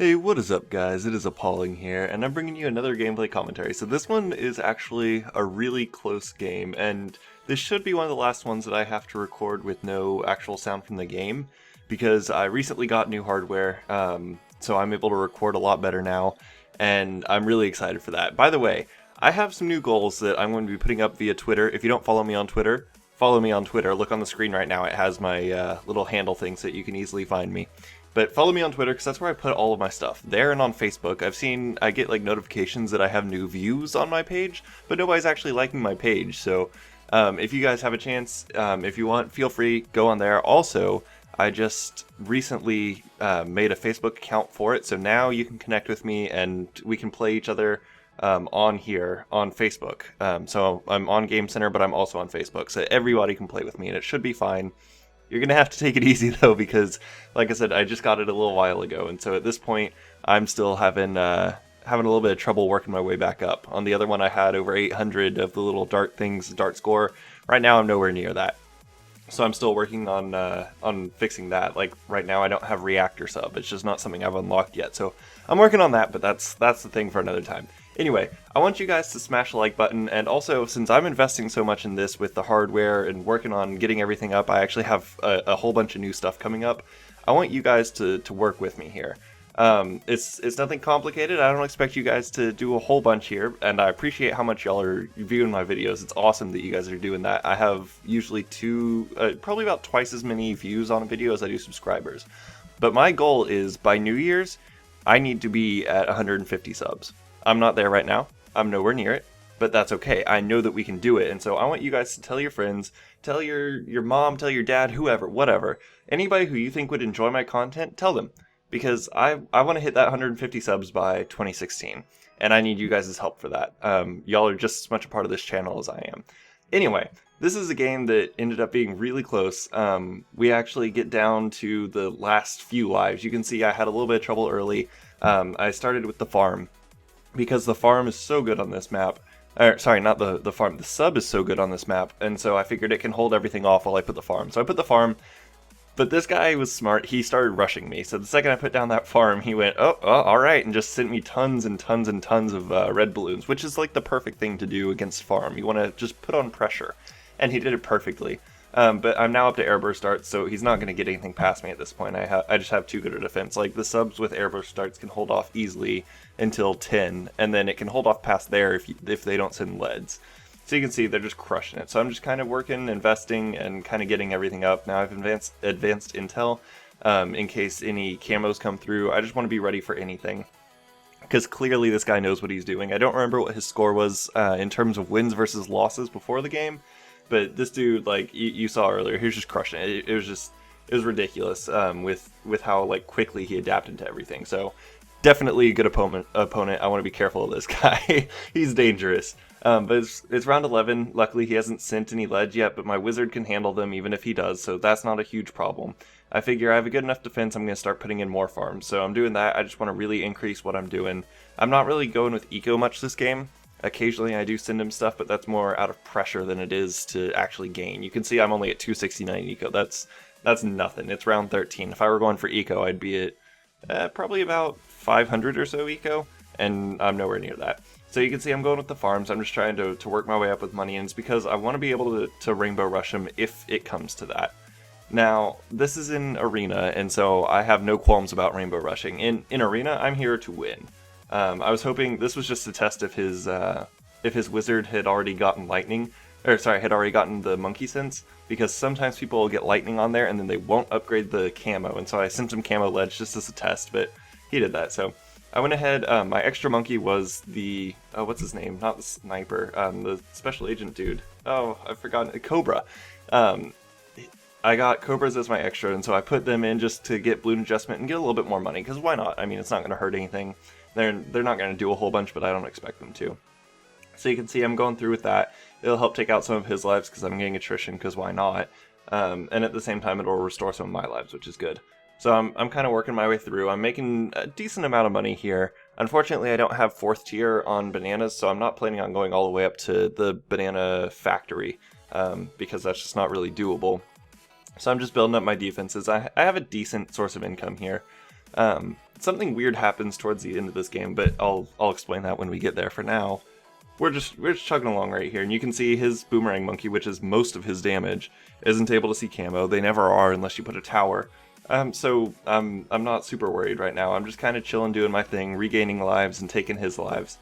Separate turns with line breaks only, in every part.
Hey, what is up guys? It is LoLapaulling here, and I'm bringing you another gameplay commentary. So this one is actually a really close game, and this should be one of the last ones that I have to record with no actual sound from the game, because I recently got new hardware, so I'm able to record a lot better now, and I'm really excited for that. By the way, I have some new goals that I'm going to be putting up via Twitter. If you don't follow me on Twitter, follow me on Twitter. Look on the screen right now, it has my little handle thing so that you can easily find me. But follow me on Twitter because that's where I put all of my stuff. There and on Facebook. I get like notifications that I have new views on my page, but nobody's actually liking my page. So if you guys have a chance, if you want, feel free, go on there. Also, I just recently made a Facebook account for it, so now you can connect with me and we can play each other on here on Facebook. So I'm on Game Center, but I'm also on Facebook, so everybody can play with me, and it should be fine. You're going to have to take it easy, though, because, like I said, I just got it a little while ago, and so at this point, I'm still having a little bit of trouble working my way back up. On the other one, I had over 800 of the little dart things, dart score. Right now, I'm nowhere near that. So I'm still working on fixing that. Like, right now, I don't have Reactor sub. It's just not something I've unlocked yet, so I'm working on that, but that's the thing for another time. Anyway, I want you guys to smash the like button, and also, since I'm investing so much in this with the hardware and working on getting everything up, I actually have a whole bunch of new stuff coming up. I want you guys to work with me here. It's nothing complicated. I don't expect you guys to do a whole bunch here, and I appreciate how much y'all are viewing my videos. It's awesome that you guys are doing that. I have usually probably about twice as many views on a video as I do subscribers. But my goal is, by New Year's, I need to be at 150 subs. I'm not there right now. I'm nowhere near it, but that's okay. I know that we can do it, and so I want you guys to tell your friends, tell your mom, tell your dad, whoever, whatever. Anybody who you think would enjoy my content, tell them. Because I want to hit that 150 subs by 2016, and I need you guys' help for that. Y'all are just as much a part of this channel as I am. Anyway, this is a game that ended up being really close. We actually get down to the last few lives. You can see I had a little bit of trouble early. I started with the farm, because the farm is so good on this map. Sorry, not the farm. The sub is so good on this map, and so I figured it can hold everything off while I put the farm. So I put the farm, but this guy was smart. He started rushing me. So the second I put down that farm, he went, oh, all right, and just sent me tons and tons and tons of red balloons, which is like the perfect thing to do against farm. You want to just put on pressure, and he did it perfectly. But I'm now up to airburst darts, so he's not going to get anything past me at this point. I just have too good a defense. Like, the subs with airburst darts can hold off easily until 10, and then it can hold off past there if they don't send leads. So you can see they're just crushing it. So I'm just kind of working, investing, and kind of getting everything up. Now I've advanced intel in case any camos come through. I just want to be ready for anything, because clearly this guy knows what he's doing. I don't remember what his score was in terms of wins versus losses before the game, but this dude, like you saw earlier, he was just crushing it. It was ridiculous with how like quickly he adapted to everything. So definitely a good opponent. I want to be careful of this guy. He's dangerous. But it's round 11. Luckily, he hasn't sent any ledge yet, but my wizard can handle them even if he does, so that's not a huge problem. I figure I have a good enough defense, I'm going to start putting in more farms. So I'm doing that. I just want to really increase what I'm doing. I'm not really going with eco much this game. Occasionally I do send him stuff, but that's more out of pressure than it is to actually gain. You can see I'm only at 269 eco. That's nothing. It's round 13. If I were going for eco, I'd be at probably about 500 or so eco, and I'm nowhere near that. So you can see I'm going with the farms. I'm just trying to work my way up with money, and it's because I want to be able to rainbow rush him if it comes to that. Now, this is in Arena, and so I have no qualms about rainbow rushing. In Arena, I'm here to win. I was hoping this was just a test if his wizard had already gotten lightning, had already gotten the monkey sense, because sometimes people will get lightning on there and then they won't upgrade the camo, and so I sent him camo ledge just as a test, but he did that. So I went ahead. My extra monkey was the what's his name? Not the sniper. The special agent dude. Oh, I've forgotten. Cobra. I got Cobras as my extra, and so I put them in just to get balloon adjustment and get a little bit more money, because why not? I mean, it's not going to hurt anything. They're not going to do a whole bunch, but I don't expect them to. So you can see I'm going through with that. It'll help take out some of his lives because I'm getting attrition, because why not? And at the same time, it'll restore some of my lives, which is good. So I'm kind of working my way through. I'm making a decent amount of money here. Unfortunately, I don't have 4th tier on bananas, so I'm not planning on going all the way up to the banana factory, because that's just not really doable. So I'm just building up my defenses. I have a decent source of income here. something weird happens towards the end of this game, but I'll explain that when we get there. For now, we're just chugging along right here, and you can see his boomerang monkey, which is most of his damage, isn't able to see camo. They never are unless you put a tower. So I'm not super worried right now. I'm just kind of chilling, doing my thing, regaining lives and taking his lives.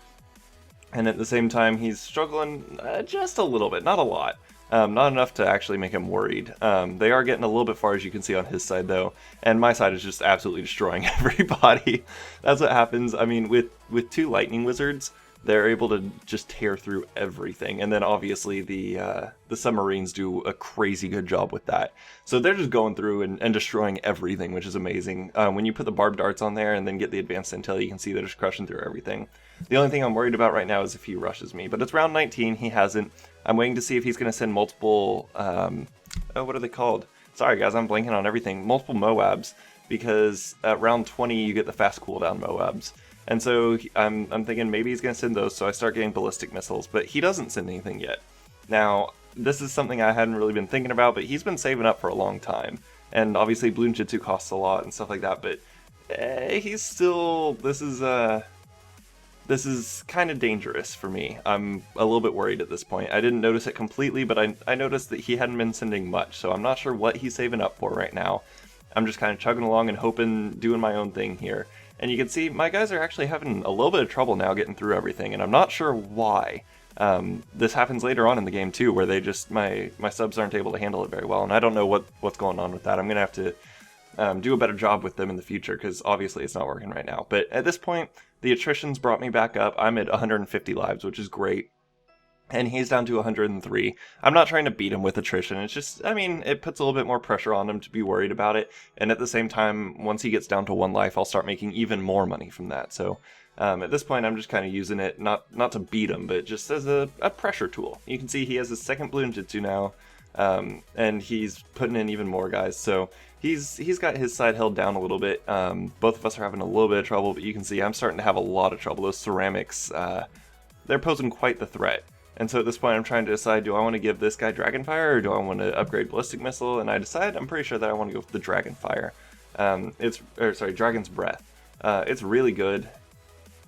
And at the same time, he's struggling just a little bit, not a lot. Not enough to actually make him worried. They are getting a little bit far, as you can see on his side, though, and my side is just absolutely destroying everybody. That's what happens. I mean, with two lightning wizards, they're able to just tear through everything, and then obviously the submarines do a crazy good job with that. So they're just going through and destroying everything, which is amazing. When you put the barbed darts on there and then get the advanced intel, you can see they're just crushing through everything. The only thing I'm worried about right now is if he rushes me, but it's round 19, he hasn't. I'm waiting to see if he's going to send multiple, what are they called? Sorry guys, I'm blanking on everything. Multiple Moabs, because at round 20 you get the fast cooldown Moabs. And so I'm thinking maybe he's going to send those, so I start getting ballistic missiles, but he doesn't send anything yet. Now, this is something I hadn't really been thinking about, but he's been saving up for a long time. And obviously Bloon Jitsu costs a lot and stuff like that, but he's still, this is kind of dangerous for me. I'm a little bit worried at this point. I didn't notice it completely, but I noticed that he hadn't been sending much, so I'm not sure what he's saving up for right now. I'm just kind of chugging along and hoping, doing my own thing here. And you can see my guys are actually having a little bit of trouble now getting through everything, and I'm not sure why. This happens later on in the game too, where they just, my subs aren't able to handle it very well, and I don't know what's going on with that. I'm going to have to do a better job with them in the future, because obviously it's not working right now. But at this point, the attrition's brought me back up. I'm at 150 lives, which is great. And he's down to 103. I'm not trying to beat him with attrition. It's just, I mean, it puts a little bit more pressure on him to be worried about it. And at the same time, once he gets down to 1 life, I'll start making even more money from that. So at this point, I'm just kind of using it, not to beat him, but just as a pressure tool. You can see he has his second Bloon Jitsu now, and he's putting in even more guys. So he's got his side held down a little bit. Both of us are having a little bit of trouble, but you can see I'm starting to have a lot of trouble. Those ceramics, they're posing quite the threat. And so at this point I'm trying to decide, do I want to give this guy Dragonfire or do I want to upgrade Ballistic Missile? And I decide, I'm pretty sure that I want to go with the Dragonfire. Dragon's Breath. It's really good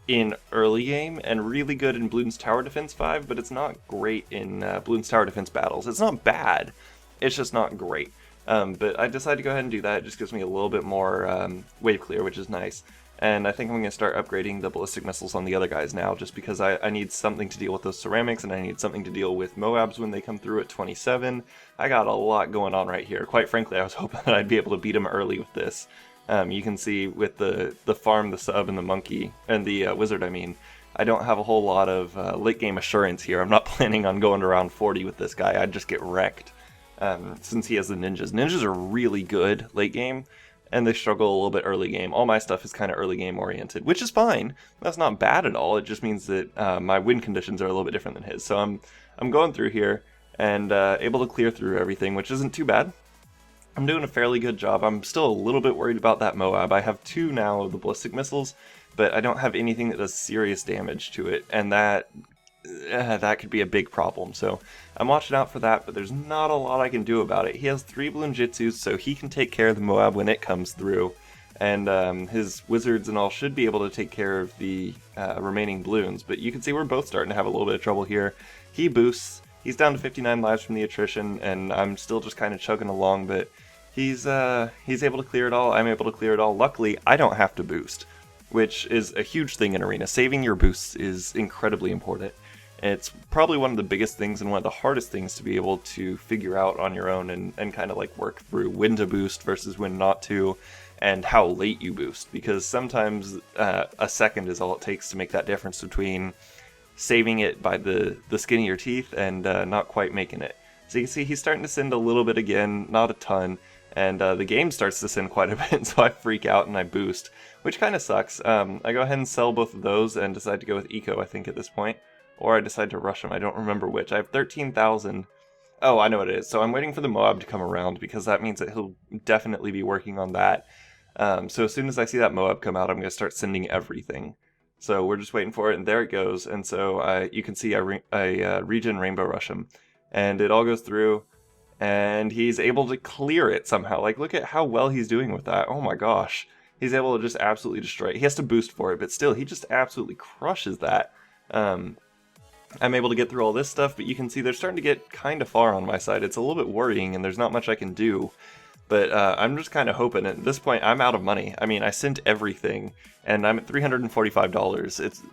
in early game and really good in Bloons Tower Defense 5, but it's not great in Bloons Tower Defense battles. It's not bad, it's just not great. But I decided to go ahead and do that. It just gives me a little bit more wave clear, which is nice. And I think I'm going to start upgrading the ballistic missiles on the other guys now, just because I need something to deal with those ceramics, and I need something to deal with Moabs when they come through at 27. I got a lot going on right here. Quite frankly, I was hoping that I'd be able to beat him early with this. You can see with the farm, the sub, and the monkey, and the wizard, I mean, I don't have a whole lot of late game assurance here. I'm not planning on going to round 40 with this guy. I'd just get wrecked since he has the ninjas. Ninjas are really good late game, and they struggle a little bit early game. All my stuff is kind of early game oriented, which is fine. That's not bad at all. It just means that my win conditions are a little bit different than his. So I'm going through here and able to clear through everything, which isn't too bad. I'm doing a fairly good job. I'm still a little bit worried about that Moab. I have 2 now of the ballistic missiles, but I don't have anything that does serious damage to it, and that could be a big problem. So I'm watching out for that, but there's not a lot I can do about it. He has 3 Bloon Jitsus, so he can take care of the Moab when it comes through, and his wizards and all should be able to take care of the remaining balloons. But you can see we're both starting to have a little bit of trouble here. He boosts. He's down to 59 lives from the attrition, and I'm still just kind of chugging along, but he's able to clear it all. I'm able to clear it all. Luckily, I don't have to boost, which is a huge thing in Arena. Saving your boosts is incredibly important. It's probably one of the biggest things and one of the hardest things to be able to figure out on your own and kind of like work through when to boost versus when not to, and how late you boost, because sometimes a second is all it takes to make that difference between saving it by the skin of your teeth and not quite making it. So you can see he's starting to send a little bit again, not a ton, and the game starts to send quite a bit, so I freak out and I boost, which kind of sucks. I go ahead and sell both of those and decide to go with Eco, I think, at this point. Or I decide to rush him. I don't remember which. I have 13,000. Oh, I know what it is. So I'm waiting for the Moab to come around, because that means that he'll definitely be working on that. So as soon as I see that Moab come out, I'm going to start sending everything. So we're just waiting for it, and there it goes. And so you can see I regen Rainbow Rush him. And it all goes through, and he's able to clear it somehow. Like, look at how well he's doing with that. Oh my gosh. he's able to just absolutely destroy it. He has to boost for it, but still, he just absolutely crushes that. I'm able to get through all this stuff, but you can see they're starting to get kind of far on my side. It's a little bit worrying, and there's not much I can do. But I'm just kind of hoping. At this point, I'm out of money. I mean, I sent everything, and I'm at $345.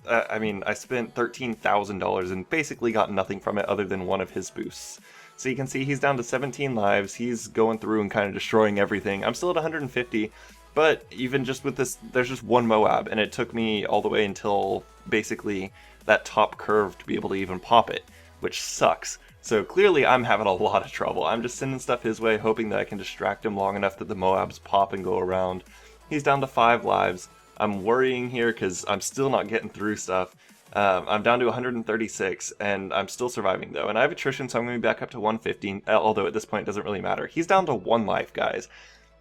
I mean, I spent $13,000 and basically got nothing from it other than one of his boosts. So you can see he's down to 17 lives. He's going through and kind of destroying everything. I'm still at 150, but even just with this, there's just one Moab, and it took me all the way until basically that top curve to be able to even pop it, which sucks. So clearly I'm having a lot of trouble. I'm just sending stuff his way, hoping that I can distract him long enough that the Moabs pop and go around. He's down to 5 lives. I'm worrying here because I'm still not getting through stuff. I'm down to 136, and I'm still surviving though. And I have attrition, so I'm going to be back up to 115, although at this point it doesn't really matter. He's down to 1 life, guys.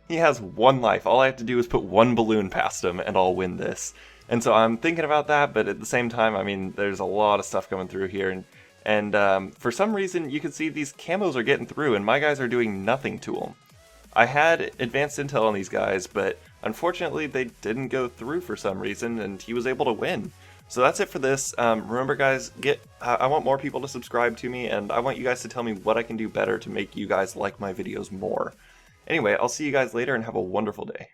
He has 1 life. All I have to do is put 1 balloon past him, and I'll win this. And so I'm thinking about that, but at the same time, I mean, there's a lot of stuff coming through here. And for some reason, you can see these camos are getting through, and my guys are doing nothing to them. I had advanced intel on these guys, but unfortunately, they didn't go through for some reason, and he was able to win. So that's it for this. Remember, guys, I want more people to subscribe to me, and I want you guys to tell me what I can do better to make you guys like my videos more. Anyway, I'll see you guys later, and have a wonderful day.